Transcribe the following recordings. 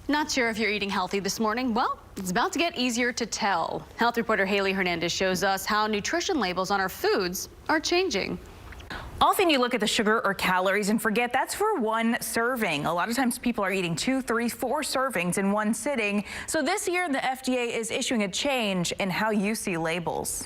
Not sure if you're eating healthy this morning? Well, it's about to get easier to tell. Health reporter Haley Hernandez shows us how nutrition labels on our foods are changing. Often you look at the sugar or calories and forget that's for one serving. A lot of times people are eating 2, 3, 4 servings in one sitting. So this year the FDA is issuing a change in how you see labels.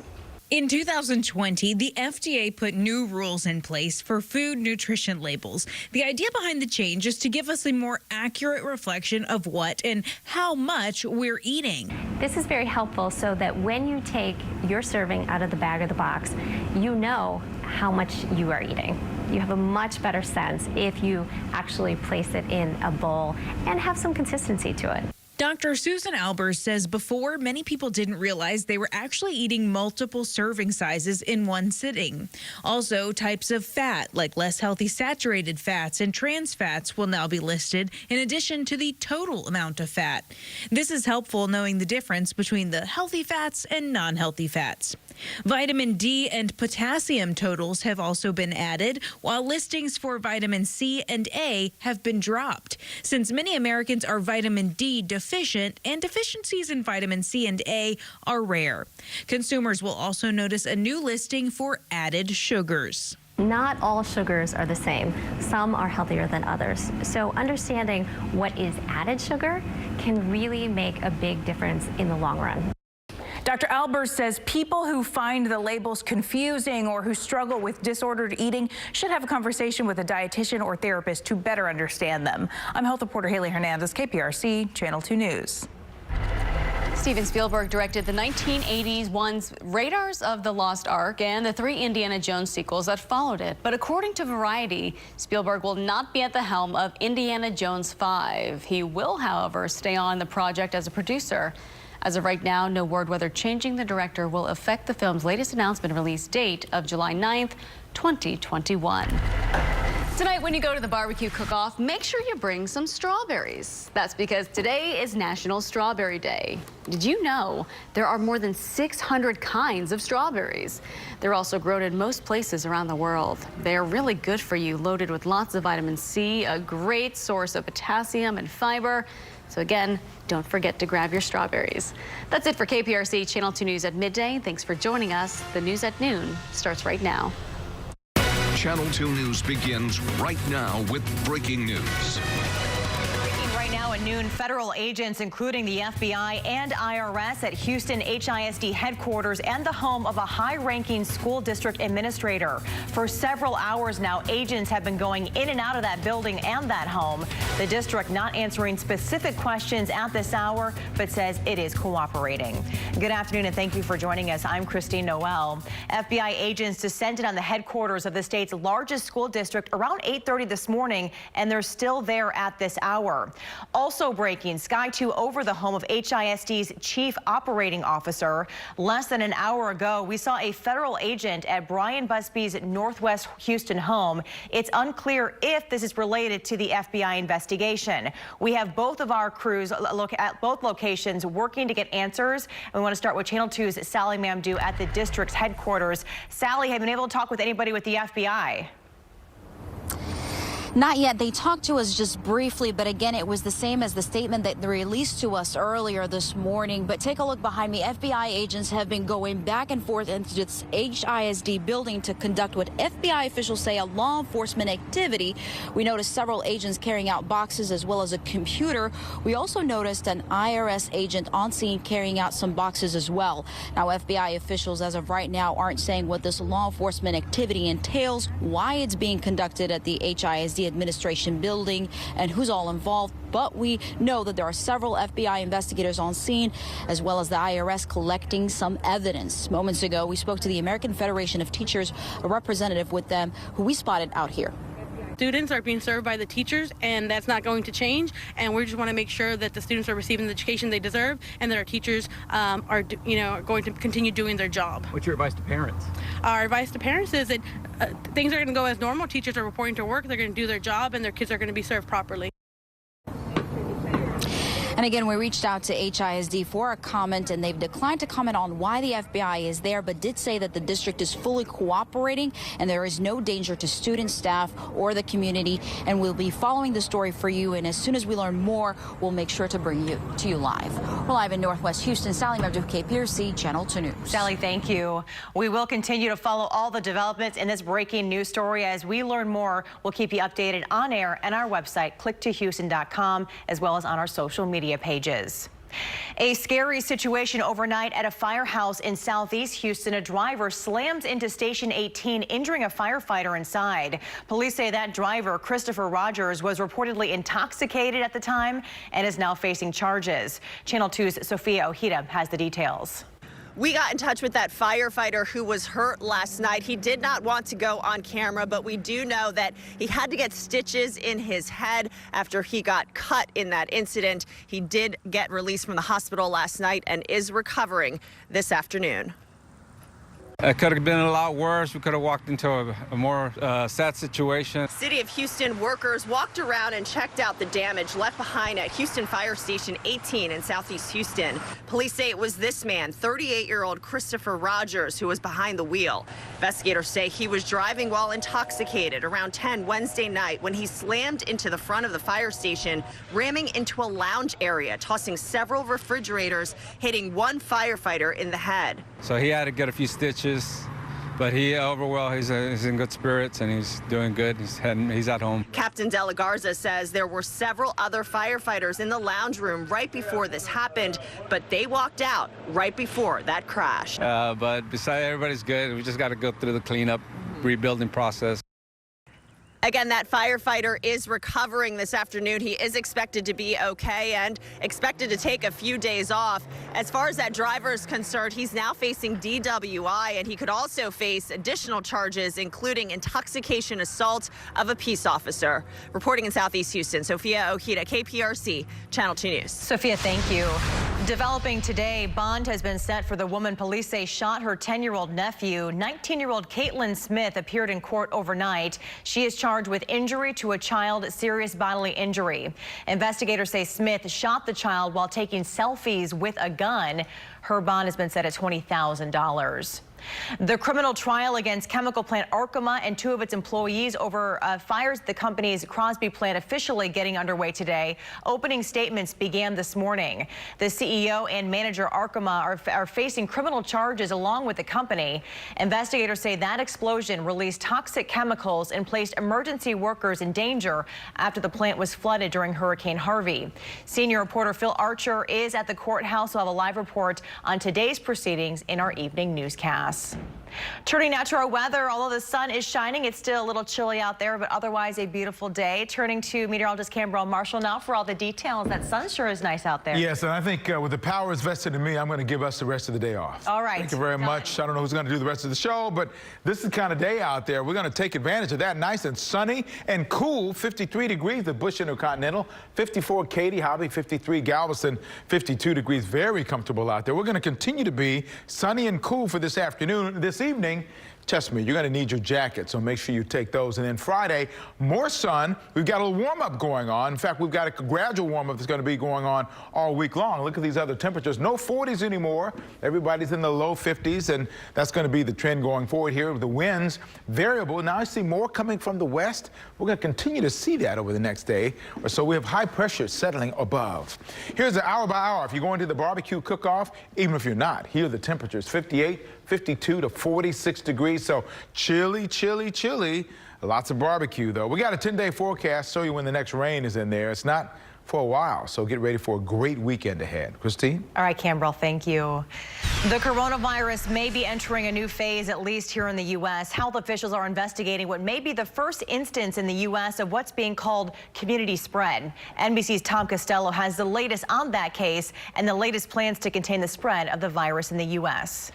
In 2020, the FDA put new rules in place for food nutrition labels. The idea behind the change is to give us a more accurate reflection of what and how much we're eating. This is very helpful so that when you take your serving out of the bag or the box, you know how much you are eating. You have a much better sense if you actually place it in a bowl and have some consistency to it. Dr. Susan Albers says before, many people didn't realize they were actually eating multiple serving sizes in one sitting. Also, types of fat, like less healthy saturated fats and trans fats, will now be listed in addition to the total amount of fat. This is helpful knowing the difference between the healthy fats and non-healthy fats. Vitamin D and potassium totals have also been added, while listings for vitamin C and A have been dropped. Since many Americans are vitamin D deficient, and deficiencies in vitamin C and A are rare. Consumers will also notice a new listing for added sugars. Not all sugars are the same. Some are healthier than others. So understanding what is added sugar can really make a big difference in the long run. Dr. Albers says people who find the labels confusing or who struggle with disordered eating should have a conversation with a dietitian or therapist to better understand them. I'm health reporter Haley Hernandez, KPRC, Channel 2 News. Steven Spielberg directed the 1980s one's Raiders of the Lost Ark and the 3 Indiana Jones sequels that followed it. But according to Variety, Spielberg will not be at the helm of Indiana Jones 5. He will, however, stay on the project as a producer. As of right now, no word whether changing the director will affect the film's latest announcement release date of July 9th, 2021. Tonight, when you go to the barbecue cook-off, make sure you bring some strawberries. That's because today is National Strawberry Day. Did you know there are more than 600 kinds of strawberries? They're also grown in most places around the world. They're really good for you, loaded with lots of vitamin C, a great source of potassium and fiber. So again, don't forget to grab your strawberries. That's it for KPRC Channel 2 News at midday. Thanks for joining us. The news at noon starts right now. Channel 2 News begins right now with breaking news. Right now at noon, federal agents, including the FBI and IRS at Houston HISD headquarters and the home of a high-ranking school district administrator. For several hours now, agents have been going in and out of that building and that home. The district not answering specific questions at this hour, but says it is cooperating. Good afternoon and thank you for joining us. I'm Christine Noel. FBI agents descended on the headquarters of the state's largest school district around 8:30 this morning, and they're still there at this hour. Also breaking, Sky 2 over the home of HISD's chief operating officer. Less than an hour ago, we saw a federal agent at Brian Busby's Northwest Houston home. It's unclear if this is related to the FBI investigation. We have both of our crews look at both locations working to get answers. And we want to start with Channel 2's Sally Mamdou at the district's headquarters. Sally, have you been able to talk with anybody with the FBI? Not yet. They talked to us just briefly, but again, it was the same as the statement that they released to us earlier this morning. But take a look behind me. FBI agents have been going back and forth into this HISD building to conduct what FBI officials say a law enforcement activity. We noticed several agents carrying out boxes as well as a computer. We also noticed an IRS agent on scene carrying out some boxes as well. Now, FBI officials as of right now aren't saying what this law enforcement activity entails, why it's being conducted at the HISD administration building, and who's all involved. But we know that there are several FBI investigators on scene, as well as the IRS collecting some evidence. Moments ago, we spoke to the American Federation of Teachers, a representative with them who we spotted out here. Students are being served by the teachers, and that's not going to change. And we just want to make sure that the students are receiving the education they deserve, and that our teachers are going to continue doing their job. What's your advice to parents? Our advice to parents is that things are going to go as normal. Teachers are reporting to work. They're going to do their job, and their kids are going to be served properly. And again, we reached out to HISD for a comment, and they've declined to comment on why the FBI is there, but did say that the district is fully cooperating and there is no danger to students, staff, or the community. And we'll be following the story for you, and as soon as we learn more, we'll make sure to bring you to you live. We're live in Northwest Houston. Sally Mabdou, KPRC, Channel 2 News. Sally, thank you. We will continue to follow all the developments in this breaking news story. As we learn more, we'll keep you updated on air and our website, click2houston.com, as well as on our social media pages. A scary situation overnight at a firehouse in southeast Houston. A driver slams into Station 18, injuring a firefighter inside. Police say that driver, Christopher Rogers, was reportedly intoxicated at the time and is now facing charges. Channel 2's Sophia Ojeda has the details. We got in touch with that firefighter who was hurt last night. He did not want to go on camera, but we do know that he had to get stitches in his head after he got cut in that incident. He did get released from the hospital last night and is recovering this afternoon. It could have been a lot worse. We could have walked into a more sad situation. City of Houston workers walked around and checked out the damage left behind at Houston Fire Station 18 in southeast Houston. Police say it was this man, 38-year-old Christopher Rogers, who was behind the wheel. Investigators say he was driving while intoxicated around 10 Wednesday night when he slammed into the front of the fire station, ramming into a lounge area, tossing several refrigerators, hitting one firefighter in the head. So he had to get a few stitches. But overall, he's in good spirits and he's doing good. He's at home. Captain De La Garza says there were several other firefighters in the lounge room right before this happened, but they walked out right before that crash. But besides, everybody's good. We just got to go through the cleanup, rebuilding process. Again, that firefighter is recovering this afternoon. He is expected to be okay and expected to take a few days off. As far as that driver is concerned, he's now facing DWI, and he could also face additional charges, including intoxication assault of a peace officer. Reporting in southeast Houston, Sophia Ojeda, KPRC, Channel 2 News. Sophia, thank you. Developing today, bond has been set for the woman police say shot her 10-year-old nephew. 19-year-old Caitlin Smith appeared in court overnight. She is charged with injury to a child, serious bodily injury. Investigators say Smith shot the child while taking selfies with a gun. Her bond has been set at $20,000. The criminal trial against chemical plant Arkema and two of its employees over fires at the company's Crosby plant officially getting underway today. Opening statements began this morning. The CEO and manager Arkema are facing criminal charges along with the company. Investigators say that explosion released toxic chemicals and placed emergency workers in danger after the plant was flooded during Hurricane Harvey. Senior reporter Phil Archer is at the courthouse. We'll have a live report on today's proceedings in our evening newscast. Turning now to our weather. Although the sun is shining, it's still a little chilly out there, but otherwise a beautiful day. Turning to meteorologist Canberra Marshall now for all the details. That sun sure is nice out there. Yes, and I think with the powers vested in me, I'm going to give us the rest of the day off. All right. Thank you very much. I don't know who's going to do the rest of the show, but this is the kind of day out there. We're going to take advantage of that. Nice and sunny and cool. 53 degrees, the Bush Intercontinental. 54 Katy, Hobby, 53 Galveston, 52 degrees. Very comfortable out there. We're going to continue to be sunny and cool for this afternoon. This evening, trust me, you're going to need your jacket, so make sure you take those. And then Friday, more sun. We've got a little warm-up going on. In fact, we've got a gradual warm-up that's going to be going on all week long. Look at these other temperatures. No 40s anymore. Everybody's in the low 50s, and that's going to be the trend going forward here. The winds variable. Now I see more coming from the west. We're going to continue to see that over the next day or so. We have high pressure settling above. Here's the hour by hour. If you're going to the barbecue cook-off, even if you're not, here are the temperatures. 58, 52 to 46 degrees. So chilly, chilly, chilly. Lots of barbecue, though. We got a 10-day forecast. Show you when the next rain is in there. It's not for a while, so get ready for a great weekend ahead. Christine? All right, Canberra, thank you. The coronavirus may be entering a new phase, at least here in the U.S. Health officials are investigating what may be the first instance in the U.S. of what's being called community spread. NBC's Tom Costello has the latest on that case and the latest plans to contain the spread of the virus in the U.S.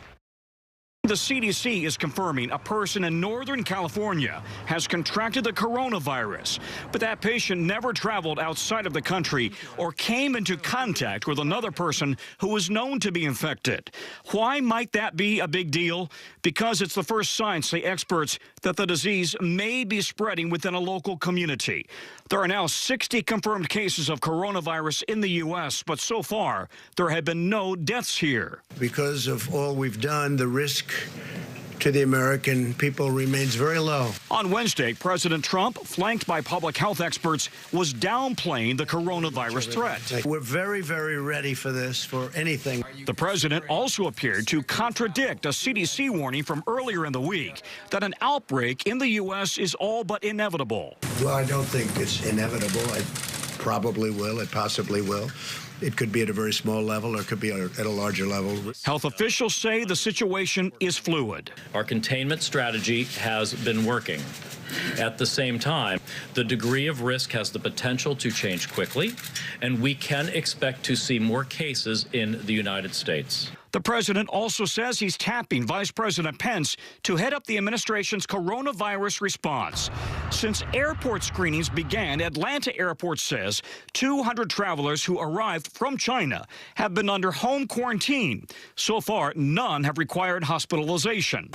The CDC is confirming a person in Northern California has contracted the coronavirus, but that patient never traveled outside of the country or came into contact with another person who was known to be infected. Why might that be a big deal? Because it's the first sign, say experts, that the disease may be spreading within a local community. There are now 60 confirmed cases of coronavirus in the U.S., but so far there have been no deaths here. Because of all we've done, the risk to the American people remains very low. On Wednesday, President Trump, flanked by public health experts, was downplaying the coronavirus threat. We're very, very ready for this, for anything. The president also appeared to contradict a CDC warning from earlier in the week that an outbreak in the U.S. is all but inevitable. Well, I don't think it's inevitable. It probably will. It possibly will. It could be at a very small level or it could be at a larger level. Health officials say the situation is fluid. Our containment strategy has been working. At the same time, the degree of risk has the potential to change quickly, and we can expect to see more cases in the United States. The president also says he's tapping Vice President Pence to head up the administration's coronavirus response. Since airport screenings began, Atlanta Airport says 200 travelers who arrived from China have been under home quarantine. So far, none have required hospitalization.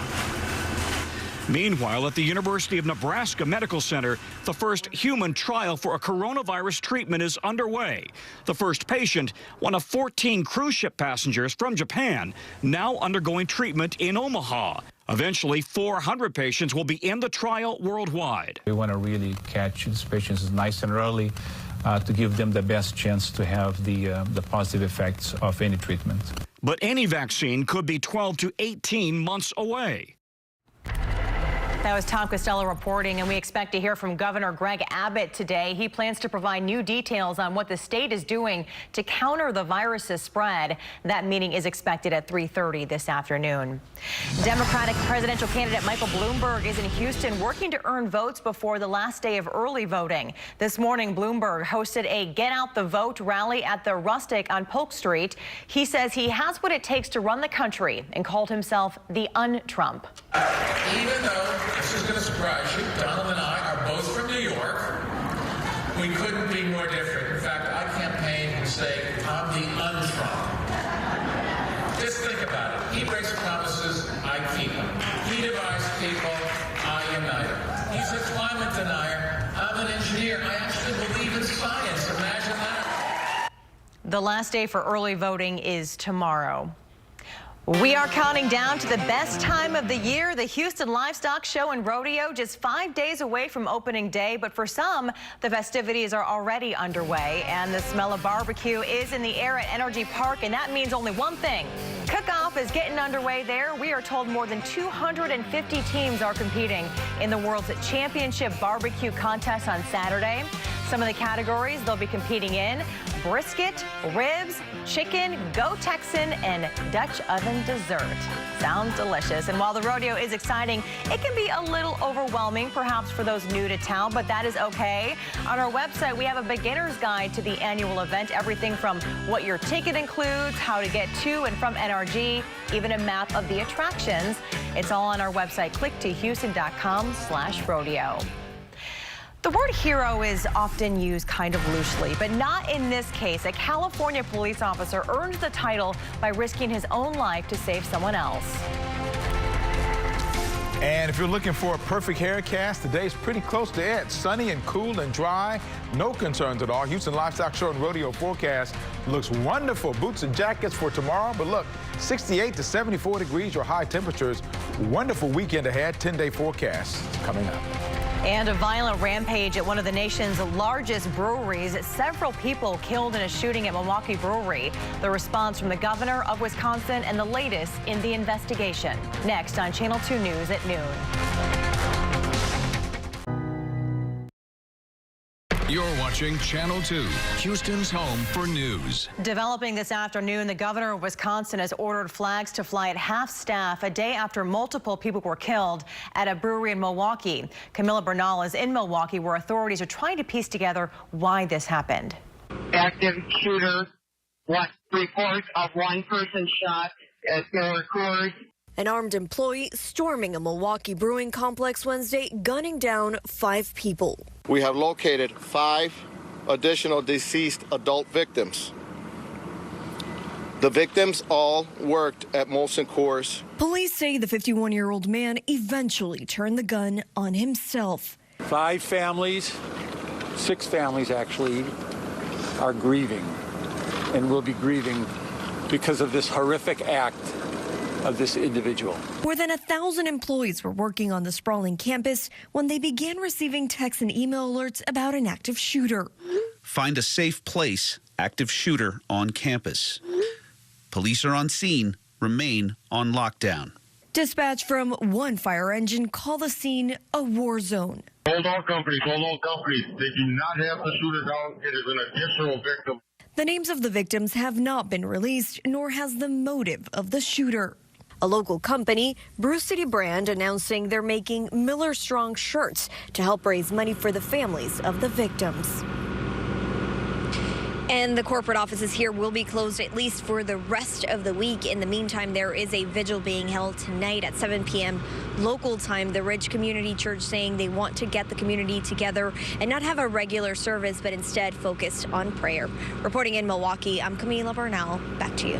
Meanwhile, at the University of Nebraska Medical Center, the first human trial for a coronavirus treatment is underway. The first patient, one of 14 cruise ship passengers from Japan, now undergoing treatment in Omaha. Eventually, 400 patients will be in the trial worldwide. We want to really catch these patients nice and early to give them the best chance to have the positive effects of any treatment. But any vaccine could be 12 to 18 months away. That was Tom Costello reporting, and we expect to hear from Governor Greg Abbott today. He plans to provide new details on what the state is doing to counter the virus's spread. That meeting is expected at 3:30 this afternoon. Democratic presidential candidate Michael Bloomberg is in Houston working to earn votes before the last day of early voting. This morning, Bloomberg hosted a Get Out the Vote rally at the Rustic on Polk Street. He says he has what it takes to run the country and called himself the un-Trump. Even though this is going to surprise you, Donald and I are both from New York. We couldn't be more different. In fact, I campaigned and say, I'm the un-Trump. Just think about it. He breaks promises, I keep them. He divides people, I unite them. He's a climate denier. I'm an engineer. I actually believe in science. Imagine that. The last day for early voting is tomorrow. We are counting down to the best time of the year, the Houston Livestock Show and Rodeo, just 5 days away from opening day. But for some, the festivities are already underway, and the smell of barbecue is in the air at Energy Park, and that means only one thing. Cook-off is getting underway there. We are told more than 250 teams are competing in the World's Championship Barbecue Contest on Saturday. Some of the categories they'll be competing in: brisket, ribs, chicken, Go Texan, and Dutch oven dessert. Sounds delicious. And while the rodeo is exciting, it can be a little overwhelming, perhaps for those new to town, but that is okay. On our website, we have a beginner's guide to the annual event, everything from what your ticket includes, how to get to and from NRG, even a map of the attractions. It's all on our website. Click to houston.com/rodeo. The word hero is often used kind of loosely, but not in this case. A California police officer earned the title by risking his own life to save someone else. And if you're looking for a perfect hair cast, today's pretty close to it. Sunny and cool and dry. No concerns at all. Houston Livestock Show and Rodeo forecast looks wonderful. Boots and jackets for tomorrow. But look, 68 to 74 degrees, your high temperatures. Wonderful weekend ahead. 10-day forecast coming up. And a violent rampage at one of the nation's largest breweries. Several people killed in a shooting at Milwaukee Brewery. The response from the governor of Wisconsin and the latest in the investigation. Next on Channel 2 News at noon. You're watching Channel 2, Houston's home for news. Developing this afternoon, the governor of Wisconsin has ordered flags to fly at half staff a day after multiple people were killed at a brewery in Milwaukee. Camilla Bernal is in Milwaukee, where authorities are trying to piece together why this happened. Active shooter, what, reports of one person shot at Miller Coors. An armed employee storming a Milwaukee brewing complex Wednesday, gunning down 5 people. We have located 5 additional deceased adult victims. The victims all worked at Molson Coors. Police say the 51-year-old man eventually turned the gun on himself. 5 families, 6 families actually, are grieving and will be grieving because of this horrific act of this individual. More than 1,000 employees were working on the sprawling campus when they began receiving text and email alerts about an active shooter. Find a safe place, active shooter on campus. Police are on scene, remain on lockdown. Dispatch from one fire engine call the scene a war zone. Hold on, companies. Hold on, companies. They do not have the shooter down. It is an additional victim. The names of the victims have not been released, nor has the motive of the shooter. A local company, Brew City Brand, announcing they're making Miller Strong shirts to help raise money for the families of the victims. And the corporate offices here will be closed at least for the rest of the week. In the meantime, there is a vigil being held tonight at 7 p.m. local time. The Ridge Community Church saying they want to get the community together and not have a regular service, but instead focused on prayer. Reporting in Milwaukee, I'm Camila Bernal. Back to you.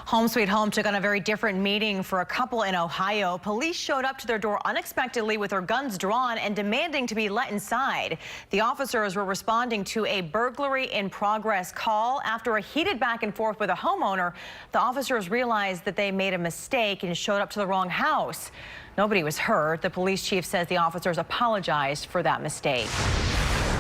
Home Sweet Home took on a very different meeting for a couple in Ohio. Police showed up to their door unexpectedly with their guns drawn and demanding to be let inside. The officers were responding to a burglary in progress call. After a heated back and forth with a homeowner, the officers realized that they made a mistake and showed up to the wrong house. Nobody was hurt. The police chief says the officers apologized for that mistake.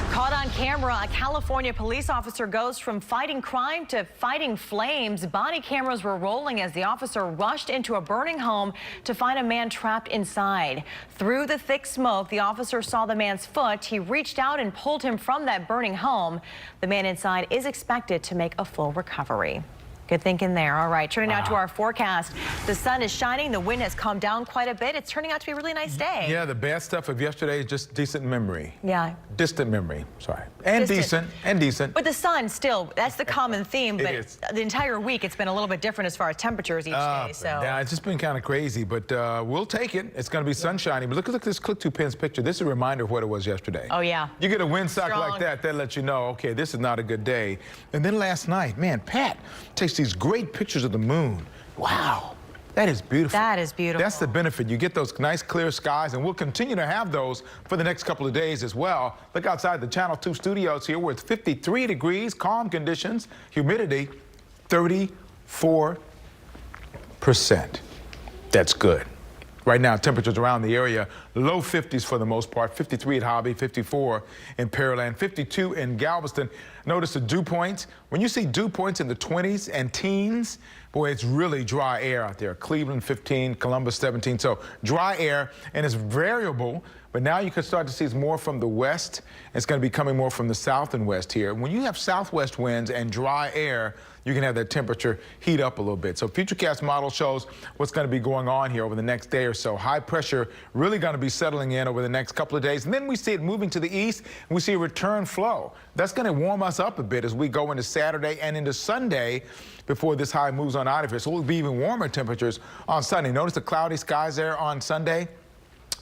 Caught on camera, a California police officer goes from fighting crime to fighting flames. Body cameras were rolling as the officer rushed into a burning home to find a man trapped inside. Through the thick smoke, the officer saw the man's foot. He reached out and pulled him from that burning home. The man inside is expected to make a full recovery. Good thinking there. All right, turning now to our forecast. The sun is shining. The wind has calmed down quite a bit. It's turning out to be a really nice day. Yeah, the bad stuff of yesterday is just distant memory. Yeah. Distant memory, sorry. And decent. But the sun still, that's the common theme. But the entire week, it's been a little bit different as far as temperatures each day. So yeah, it's just been kind of crazy, but we'll take it. It's going to be sunshiny. But look at this Click2Pins picture. This is a reminder of what it was yesterday. Oh, yeah. You get a windsock like that lets you know, okay, this is not a good day. And then last night, man, Pat takes these great pictures of the moon. Wow. That is beautiful. That is beautiful. That's the benefit. You get those nice clear skies, and we'll continue to have those for the next couple of days as well. Look outside the Channel 2 studios here where it's 53 degrees, calm conditions, humidity 34%. That's good. Right now, temperatures around the area, low 50s for the most part, 53 at Hobby, 54 in Pearland, 52 in Galveston. Notice the dew points. When you see dew points in the 20s and teens, boy, it's really dry air out there. Cleveland 15, Columbus 17. So dry air, and it's variable. But now you can start to see more from the west. It's going to be coming more from the south and west here. When you have southwest winds and dry air, you can have that temperature heat up a little bit. So Futurecast model shows what's going to be going on here over the next day or so. High pressure really going to be settling in over the next couple of days. And then we see it moving to the east, and we see a return flow. That's going to warm us up a bit as we go into Saturday and into Sunday before this high moves on out of here. So we'll be even warmer temperatures on Sunday. Notice the cloudy skies there on Sunday.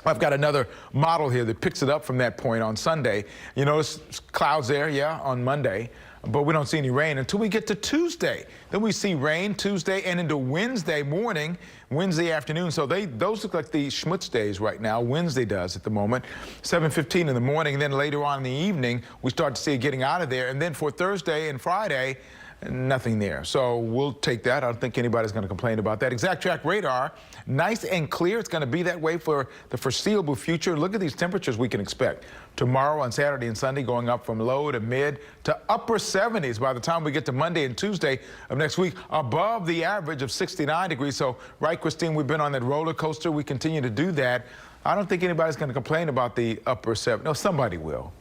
I've got another model here that picks it up from that point on Sunday. You notice clouds there, yeah, on Monday, but we don't see any rain until we get to Tuesday. Then we see rain Tuesday and into Wednesday morning, Wednesday afternoon. So those look like the schmutz days right now. Wednesday does at the moment. 7:15 in the morning, and then later on in the evening, we start to see it getting out of there. And then for Thursday and Friday, nothing there. So we'll take that. I don't think anybody's going to complain about that. Exact track radar, nice and clear. It's going to be that way for the foreseeable future. Look at these temperatures we can expect. Tomorrow on Saturday and Sunday going up from low to mid to upper 70s by the time we get to Monday and Tuesday of next week, above the average of 69 degrees. So, right, Christine, we've been on that roller coaster. We continue to do that. I don't think anybody's going to complain about the upper 70s. No, somebody will.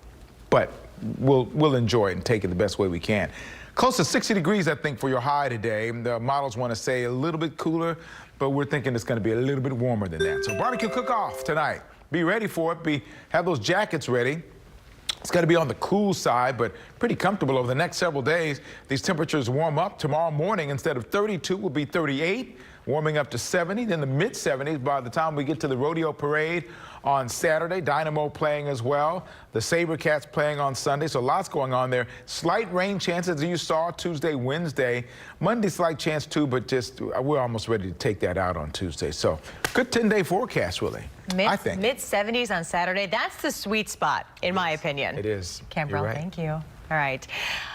But we'll enjoy it and take it the best way we can. Close to 60 degrees, I think, for your high today. The models want to say a little bit cooler, but we're thinking it's going to be a little bit warmer than that. So barbecue cook-off tonight. Be ready for it. Have those jackets ready. It's going to be on the cool side, but pretty comfortable over the next several days. These temperatures warm up. Tomorrow morning, instead of 32, will be 38. warming up to 70, then the mid-70s by the time we get to the Rodeo Parade on Saturday. Dynamo playing as well. The SaberCats playing on Sunday, so lots going on there. Slight rain chances, as you saw, Tuesday, Wednesday. Monday, slight chance too, but just we're almost ready to take that out on Tuesday. So good 10-day forecast, really, I think. Mid-70s on Saturday. That's the sweet spot, in my opinion. It is. Cambrell, right. Thank you. All right.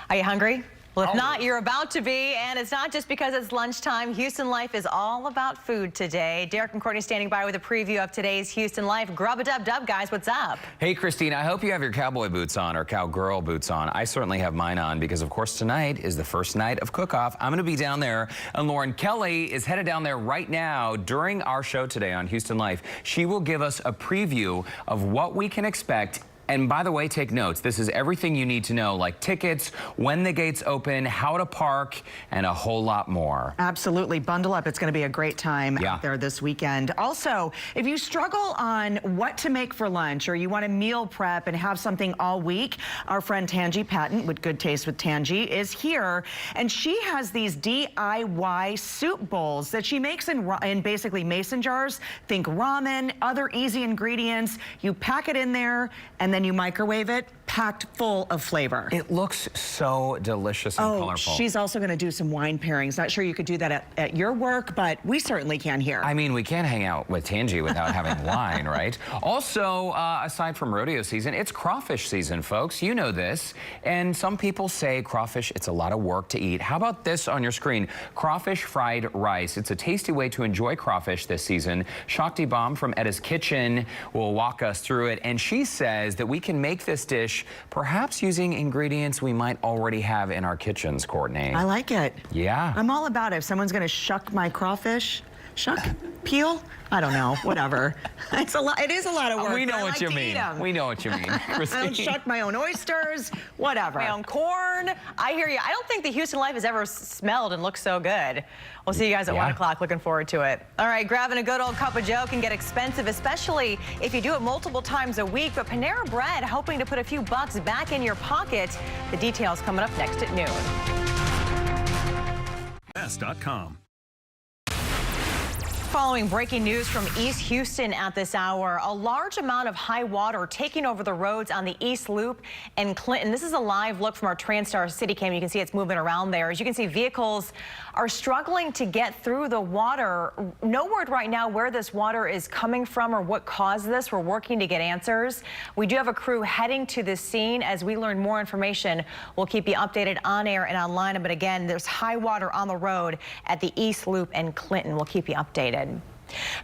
Are you hungry? Well, if not, you're about to be, and it's not just because it's lunchtime. Houston Life is all about food today. Derek and Courtney standing by with a preview of today's Houston Life. Grub-a-dub-dub, guys, what's up? Hey, Christine, I hope you have your cowboy boots on or cowgirl boots on. I certainly have mine on because, of course, tonight is the first night of Cook-Off. I'm going to be down there, and Lauren Kelly is headed down there right now during our show today on Houston Life. She will give us a preview of what we can expect. And by the way, take notes. This is everything you need to know, like tickets, when the gates open, how to park, and a whole lot more. Absolutely. Bundle up. It's going to be a great time out there this weekend. Also, if you struggle on what to make for lunch or you want to meal prep and have something all week, our friend Tangi Patton with Good Taste with Tangi is here. And she has these DIY soup bowls that she makes in basically mason jars. Think ramen, other easy ingredients. You pack it in there and then you microwave it, packed full of flavor. It looks so delicious and colorful. She's also going to do some wine pairings. Not sure you could do that at your work, but we certainly can here. I mean, we can't hang out with Tangi without having wine, right? Also, aside from rodeo season, it's crawfish season, folks. You know this. And some people say crawfish, it's a lot of work to eat. How about this on your screen? Crawfish fried rice. It's a tasty way to enjoy crawfish this season. Shakti Baum from Edda's Kitchen will walk us through it. And she says that we can make this dish perhaps using ingredients we might already have in our kitchens, Courtney. I like it. Yeah. I'm all about it. If someone's going to shuck my crawfish, peel? I don't know, whatever. It's a lot. It is a lot of work. We know what you mean. We know what you mean. I don't shuck my own oysters, whatever. My own corn. I hear you. I don't think the Houston Life has ever smelled and looked so good. We'll see you guys at 1 o'clock. Looking forward to it. All right, grabbing a good old cup of joe can get expensive, especially if you do it multiple times a week. But Panera Bread hoping to put a few bucks back in your pocket. The details coming up next at noon. S.com. Following breaking news from East Houston at this hour, a large amount of high water taking over the roads on the East Loop and Clinton. This is a live look from our TransStar City Cam. You can see it's moving around there. As you can see, vehicles are struggling to get through the water. No word right now where this water is coming from or what caused this. We're working to get answers. We do have a crew heading to this scene. As we learn more information, we'll keep you updated on air and online. But again, there's high water on the road at the East Loop and Clinton. We'll keep you updated.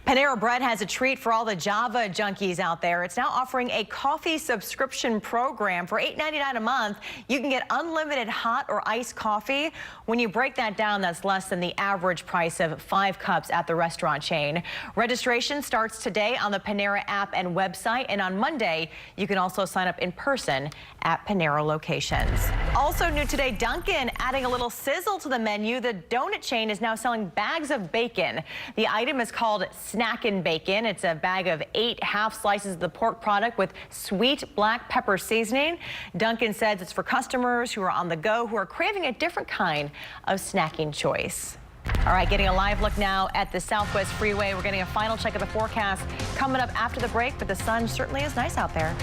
Panera Bread has a treat for all the Java junkies out there. It's now offering a coffee subscription program. For $8.99 a month, you can get unlimited hot or iced coffee. When you break that down, that's less than the average price of 5 cups at the restaurant chain. Registration starts today on the Panera app and website, and on Monday, you can also sign up in person at Panera locations. Also new today, Dunkin' adding a little sizzle to the menu. The donut chain is now selling bags of bacon. The item is called Snackin' Bacon. It's a bag of 8 half slices of the pork product with sweet black pepper seasoning. Dunkin' says it's for customers who are on the go, who are craving a different kind of snacking choice. All right, getting a live look now at the Southwest Freeway. We're getting a final check of the forecast coming up after the break, but the sun certainly is nice out there.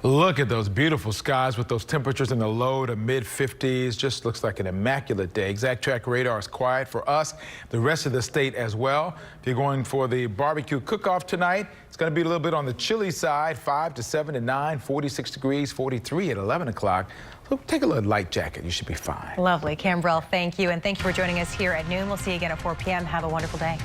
Look at those beautiful skies with those temperatures in the low to mid 50s. Just looks like an immaculate day. Exact track radar is quiet for us, the rest of the state as well. If you're going for the barbecue cook-off tonight, it's going to be a little bit on the chilly side, 5 to 7 to 9, 46 degrees, 43 at 11 o'clock. So take a little light jacket. You should be fine. Lovely. Cambrell, thank you. And thank you for joining us here at noon. We'll see you again at 4 p.m. Have a wonderful day.